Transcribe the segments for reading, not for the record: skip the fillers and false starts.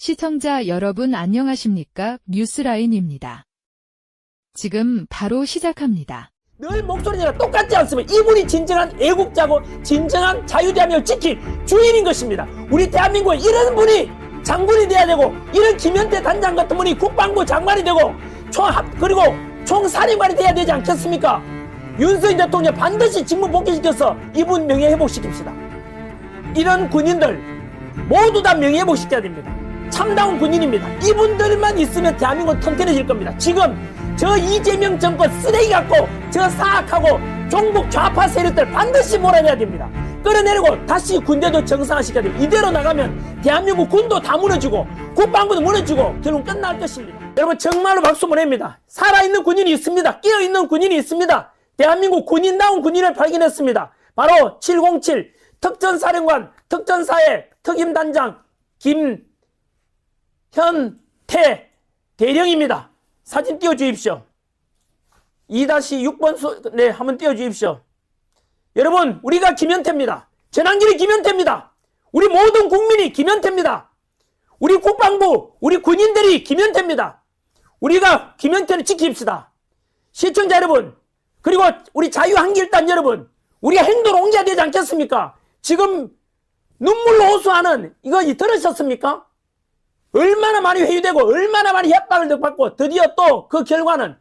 시청자 여러분 안녕하십니까? 뉴스라인입니다. 지금 바로 시작합니다. 늘 목소리가 똑같지 않습니까? 이분이 진정한 애국자고 진정한 자유대한민국을 지킬 주인인 것입니다. 우리 대한민국에 이런 분이 장군이 돼야 되고, 이런 김현태 단장 같은 분이 국방부 장관이 되고 그리고 총사령관이 돼야 되지 않겠습니까? 윤석열 대통령 반드시 직무 복귀시켜서 이분 명예회복시킵시다. 이런 군인들 모두 다 명예회복시켜야 됩니다. 참다운 군인입니다. 이분들만 있으면 대한민국은 튼튼해질 겁니다. 지금 저 이재명 정권 쓰레기 같고 저 사악하고 종북 좌파 세력들 반드시 몰아내야 됩니다. 끌어내리고 다시 군대도 정상화시켜야 됩니다. 이대로 나가면 대한민국 군도 다 무너지고 국방부도 무너지고 결국 끝날 것입니다. 여러분 정말로 박수 보냅니다. 살아있는 군인이 있습니다. 깨어있는 군인이 있습니다. 대한민국 군인다운 군인을 발견했습니다. 바로 707 특전사령관 특전사의 특임단장 김현태 대령입니다. 사진 띄워주십시오. 2-6번 네, 한번 띄워주십시오. 여러분, 우리가 김현태입니다. 전환길이 김현태입니다. 우리 모든 국민이 김현태입니다. 우리 국방부, 우리 군인들이 김현태입니다. 우리가 김현태를 지킵시다. 시청자 여러분, 그리고 우리 자유한길단 여러분, 우리가 행동을 옮겨야 되지 않겠습니까? 지금 눈물로 호소하는 이거 들으셨습니까? 얼마나 많이 회유되고 얼마나 많이 협박을 받고 드디어 또 그 결과는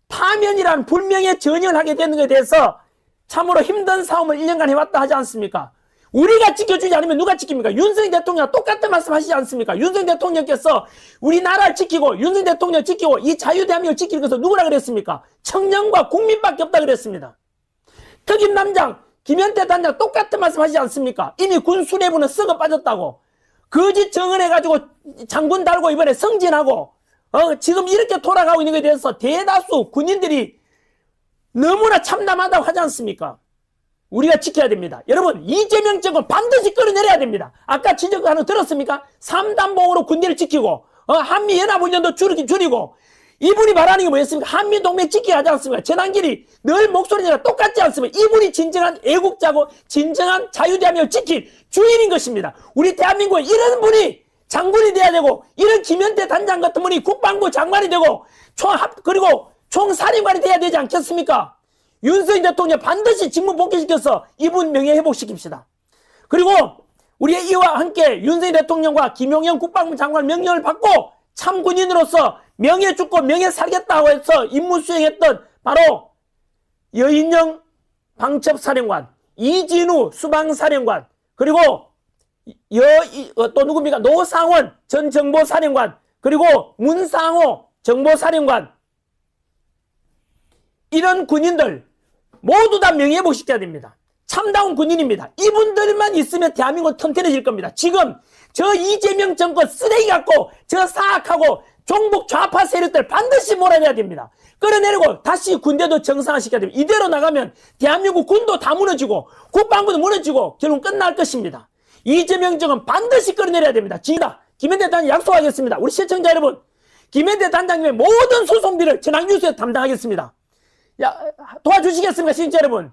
파면이란 불명예 전형을 하게 되는 것에 대해서 참으로 힘든 싸움을 1년간 해왔다 하지 않습니까? 우리가 지켜주지 않으면 누가 지킵니까? 윤석열 대통령 똑같은 말씀 하시지 않습니까? 윤석열 대통령께서 우리나라를 지키고 윤석열 대통령 지키고 이 자유대한민국을 지키기 위해서 누구라 그랬습니까? 청년과 국민밖에 없다 그랬습니다. 특임단장 김현태 단장 똑같은 말씀 하시지 않습니까? 이미 군 수뇌부는 썩어 빠졌다고 거짓 정언해가지고 장군 달고 이번에 승진하고 지금 이렇게 돌아가고 있는 것에 대해서 대다수 군인들이 너무나 참담하다고 하지 않습니까? 우리가 지켜야 됩니다. 여러분 이재명 정권 반드시 끌어내려야 됩니다. 아까 지적하는 거 들었습니까? 3단봉으로 군대를 지키고 한미연합훈련도 줄이고 이분이 말하는 게 뭐였습니까? 한미동맹 지켜야 하지 않습니까? 전환길이 늘 목소리가 똑같지 않습니까? 이분이 진정한 애국자고 진정한 자유대한민국을 지킬 주인인 것입니다. 우리 대한민국에 이런 분이 장군이 돼야 되고, 이런 김현태 단장 같은 분이 국방부 장관이 되고 그리고 총사령관이 돼야 되지 않겠습니까? 윤석열 대통령 반드시 직무 복귀시켜서 이분 명예회복시킵시다. 그리고 우리의 이와 함께 윤석열 대통령과 김용현 국방부 장관 명령을 받고 참군인으로서 명예 죽고 명예 살겠다고 해서 임무 수행했던 바로 여인영 방첩사령관, 이진우 수방사령관, 그리고 또 누굽니까? 노상원 전 정보사령관, 그리고 문상호 정보사령관, 이런 군인들 모두 다 명예회복시켜야 됩니다. 참다운 군인입니다. 이분들만 있으면 대한민국은 튼튼해질 겁니다. 지금 저 이재명 정권 쓰레기 같고 저 사악하고 종북 좌파 세력들 반드시 몰아내야 됩니다. 끌어내리고 다시 군대도 정상화시켜야 됩니다. 이대로 나가면 대한민국 군도 다 무너지고 국방부도 무너지고 결국 끝날 것입니다. 이재명 정권 반드시 끌어내려야 됩니다. 지다 김현태 단장 약속하겠습니다. 우리 시청자 여러분, 김현태 단장님의 모든 소송비를 전환뉴스에 담당하겠습니다. 도와주시겠습니까, 시청자 여러분?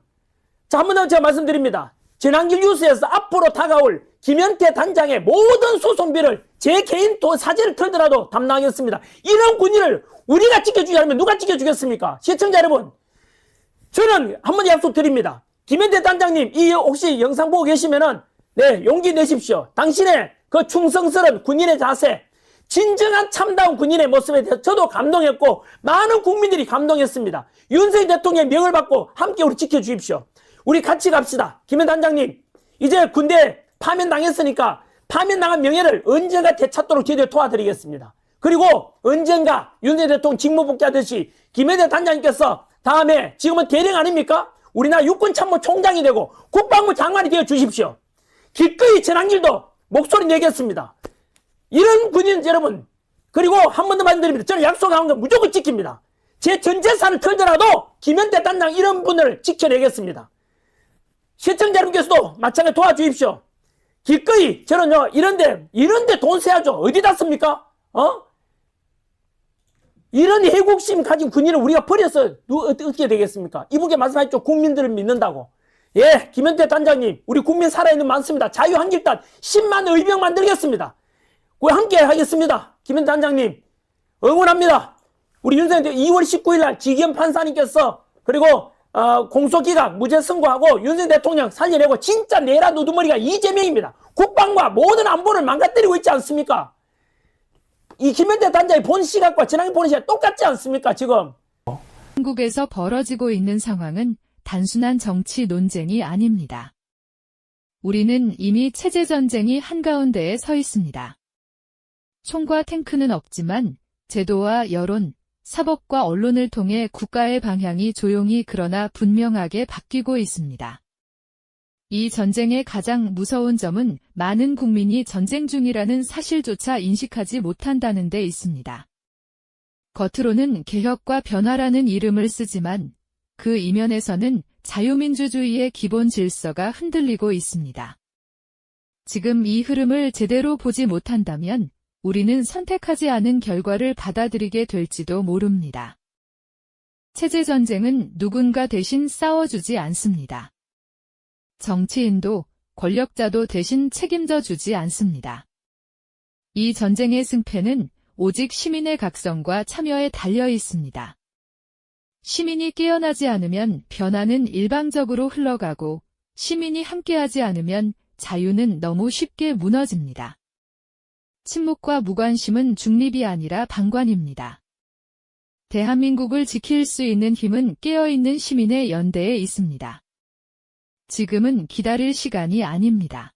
자, 한 번 더 제가 말씀드립니다. 전환길 뉴스에서 앞으로 다가올 김현태 단장의 모든 소송비를 제 개인 사진을 털더라도 담당하겠습니다. 이런 군인을 우리가 지켜주지 않으면 누가 지켜주겠습니까? 시청자 여러분, 저는 한 번 약속드립니다. 김현태 단장님, 이 혹시 영상 보고 계시면은 네, 용기 내십시오. 당신의 그 충성스러운 군인의 자세, 진정한 참다운 군인의 모습에 대해서 저도 감동했고 많은 국민들이 감동했습니다. 윤석열 대통령의 명을 받고 함께 우리 지켜주십시오. 우리 같이 갑시다. 김현 단장님, 이제 군대 파면당했으니까 파면당한 명예를 언젠가 되찾도록 저희들 도와드리겠습니다. 그리고 언젠가 윤석열 대통령 직무 복귀하듯이 김현태 단장님께서 다음에 지금은 대령 아닙니까? 우리나라 육군참모총장이 되고 국방부 장관이 되어 주십시오. 기꺼이 전환길도 목소리 내겠습니다. 이런 군인 여러분, 그리고 한 번 더 말씀드립니다. 저는 약속한 거 무조건 지킵니다. 제 전 재산을 털더라도 김현태 단장 이런 분을 지켜내겠습니다. 시청자 여러분께서도 마찬가지로 도와주십시오. 기꺼이 저는요 이런데 돈 써야죠. 어디다 씁니까? 이런 애국심 가진 군인을 우리가 버려서 어떻게 되겠습니까? 이분께 말씀하셨죠. 국민들을 믿는다고. 예, 김현태 단장님, 우리 국민 살아있는 많습니다. 자유한길단 10만 의병 만들겠습니다. 그 함께 하겠습니다. 김현태 단장님 응원합니다. 우리 윤석열 2월 19일 날 지기현 판사님께서 그리고 공소기각 무죄 선고하고 윤석열 대통령 살려내고 진짜 내란 우두머리가 이재명입니다. 국방과 모든 안보를 망가뜨리고 있지 않습니까? 이 김현태 단장의 본 시각과 전황이 보는 시각 똑같지 않습니까 지금? 한국에서 벌어지고 있는 상황은 단순한 정치 논쟁이 아닙니다. 우리는 이미 체제전쟁이 한가운데에 서 있습니다. 총과 탱크는 없지만 제도와 여론, 사법과 언론을 통해 국가의 방향이 조용히 그러나 분명하게 바뀌고 있습니다. 이 전쟁의 가장 무서운 점은 많은 국민이 전쟁 중이라는 사실조차 인식하지 못한다는 데 있습니다. 겉으로는 개혁과 변화라는 이름을 쓰지만 그 이면에서는 자유민주주의의 기본 질서가 흔들리고 있습니다. 지금 이 흐름을 제대로 보지 못한다면 우리는 선택하지 않은 결과를 받아들이게 될지도 모릅니다. 체제전쟁은 누군가 대신 싸워주지 않습니다. 정치인도 권력자도 대신 책임져 주지 않습니다. 이 전쟁의 승패는 오직 시민의 각성과 참여에 달려 있습니다. 시민이 깨어나지 않으면 변화는 일방적으로 흘러가고 시민이 함께하지 않으면 자유는 너무 쉽게 무너집니다. 침묵과 무관심은 중립이 아니라 방관입니다. 대한민국을 지킬 수 있는 힘은 깨어있는 시민의 연대에 있습니다. 지금은 기다릴 시간이 아닙니다.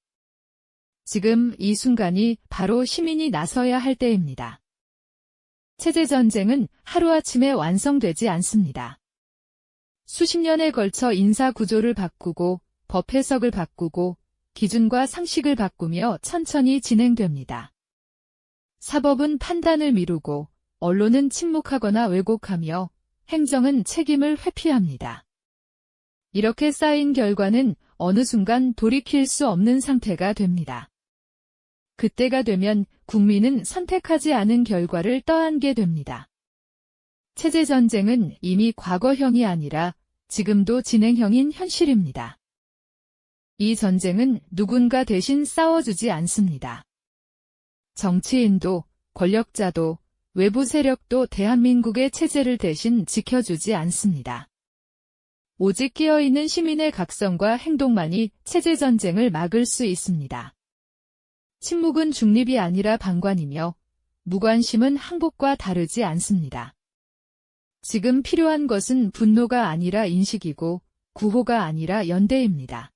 지금 이 순간이 바로 시민이 나서야 할 때입니다. 체제전쟁은 하루아침에 완성되지 않습니다. 수십 년에 걸쳐 인사구조를 바꾸고 법 해석을 바꾸고 기준과 상식을 바꾸며 천천히 진행됩니다. 사법은 판단을 미루고 언론은 침묵하거나 왜곡하며 행정은 책임을 회피합니다. 이렇게 쌓인 결과는 어느 순간 돌이킬 수 없는 상태가 됩니다. 그때가 되면 국민은 선택하지 않은 결과를 떠안게 됩니다. 체제전쟁은 이미 과거형이 아니라 지금도 진행형인 현실입니다. 이 전쟁은 누군가 대신 싸워주지 않습니다. 정치인도 권력자도 외부 세력도 대한민국의 체제를 대신 지켜주지 않습니다. 오직 깨어있는 시민의 각성과 행동만이 체제전쟁을 막을 수 있습니다. 침묵은 중립이 아니라 방관이며 무관심은 항복과 다르지 않습니다. 지금 필요한 것은 분노가 아니라 인식이고 구호가 아니라 연대입니다.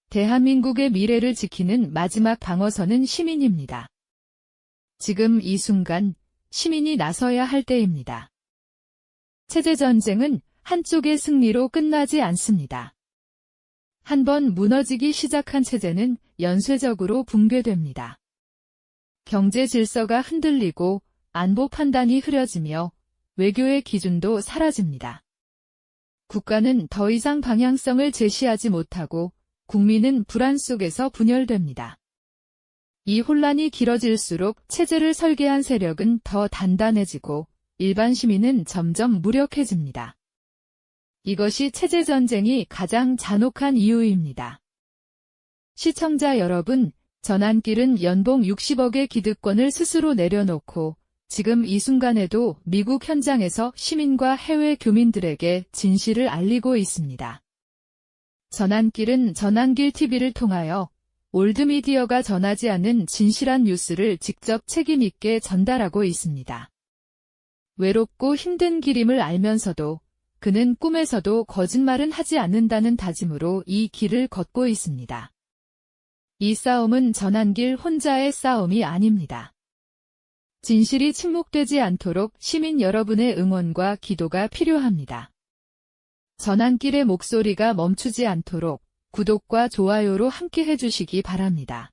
대한민국의 미래를 지키는 마지막 방어선은 시민입니다. 지금 이 순간 시민이 나서야 할 때입니다. 체제전쟁은 한쪽의 승리로 끝나지 않습니다. 한번 무너지기 시작한 체제는 연쇄적으로 붕괴됩니다. 경제 질서가 흔들리고 안보 판단이 흐려지며 외교의 기준도 사라집니다. 국가는 더 이상 방향성을 제시하지 못하고 국민은 불안 속에서 분열됩니다. 이 혼란이 길어질수록 체제를 설계한 세력은 더 단단해지고 일반 시민은 점점 무력해집니다. 이것이 체제전쟁이 가장 잔혹한 이유입니다. 시청자 여러분, 전환길은 연봉 60억의 기득권을 스스로 내려놓고 지금 이 순간에도 미국 현장에서 시민과 해외 교민들에게 진실을 알리고 있습니다. 전환길은 전환길 TV를 통하여 올드미디어가 전하지 않은 진실한 뉴스를 직접 책임있게 전달하고 있습니다. 외롭고 힘든 길임을 알면서도 그는 꿈에서도 거짓말은 하지 않는다는 다짐으로 이 길을 걷고 있습니다. 이 싸움은 전환길 혼자의 싸움이 아닙니다. 진실이 침묵되지 않도록 시민 여러분의 응원과 기도가 필요합니다. 전환길의 목소리가 멈추지 않도록 구독과 좋아요로 함께 해주시기 바랍니다.